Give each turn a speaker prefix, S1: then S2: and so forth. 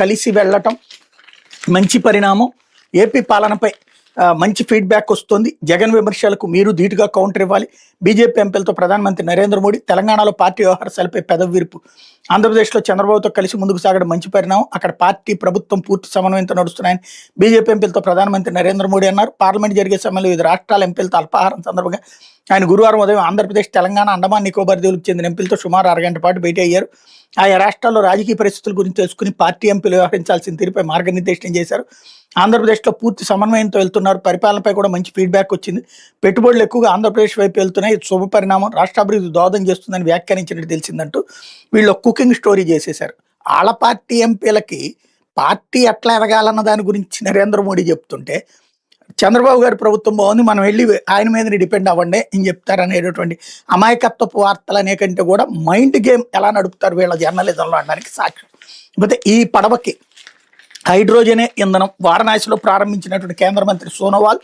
S1: కలిసి వెళ్ళటం మంచి పరిణామం. ఏపీ పాలనపై మంచి ఫీడ్బ్యాక్ వస్తుంది. జగన్ విమర్శలకు మీరు ధీటుగా కౌంటర్ ఇవ్వాలి. బీజేపీ ఎంపీలతో ప్రధానమంత్రి నరేంద్ర మోడీ. తెలంగాణలో పార్టీ వ్యవహారాలపై పెదవి విరుపు. ఆంధ్రప్రదేశ్లో చంద్రబాబుతో కలిసి ముందుకు సాగడం మంచి పరిణామం. అక్కడ పార్టీ ప్రభుత్వం పూర్తి సమన్వయంతో నడుస్తున్నాయని బీజేపీ ఎంపీలతో ప్రధానమంత్రి నరేంద్ర మోడీ అన్నారు. పార్లమెంట్ జరిగే సమయంలో వివిధ రాష్ట్రాల ఎంపీలతో అల్పాహారం సందర్భంగా ఆయన గురువారం ఉదయం ఆంధ్రప్రదేశ్, తెలంగాణ, అండమాన్ నికోబార్ దీవులకు చెందిన ఎంపీలతో సుమారు అరగంట పాటు భేటీ అయ్యారు. ఆయా రాష్ట్రాల్లో రాజకీయ పరిస్థితుల గురించి తెలుసుకుని పార్టీ ఎంపీలు వ్యవహరించాల్సిన తీరుపై మార్గనిర్దేశనం చేశారు. ఆంధ్రప్రదేశ్లో పూర్తి సమన్వయంతో వెళ్తున్నారు. పరిపాలనపై కూడా మంచి ఫీడ్బ్యాక్ వచ్చింది. పెట్టుబడులు ఎక్కువగా ఆంధ్రప్రదేశ్ వైపు వెళ్తున్నాయి. ఇది శుభ పరిణామం. రాష్ట్రాభివృద్ధి దోహదం చేస్తుందని వ్యాఖ్యానించినట్టు తెలిసిందంటూ వీళ్ళు కుకింగ్ స్టోరీ చేసేశారు. వాళ్ళ పార్టీ ఎంపీలకి పార్టీ ఎట్లా ఎదగాలన్న దాని గురించి నరేంద్ర మోడీ చెప్తుంటే, చంద్రబాబు గారి ప్రభుత్వం బాగుంది, మనం వెళ్ళి ఆయన మీద డిపెండ్ అవ్వండి అని చెప్తారనేటటువంటి అమాయకత్వపు వార్తలు అనేకంటే కూడా మైండ్ గేమ్ ఎలా నడుపుతారు వీళ్ళ జర్నలిజంలో అనడానికి సాక్ష్యం. లేకపోతే ఈ పడవకి హైడ్రోజనే ఇంధనం వారణాసిలో ప్రారంభించినటువంటి కేంద్ర మంత్రి సోనోవాల్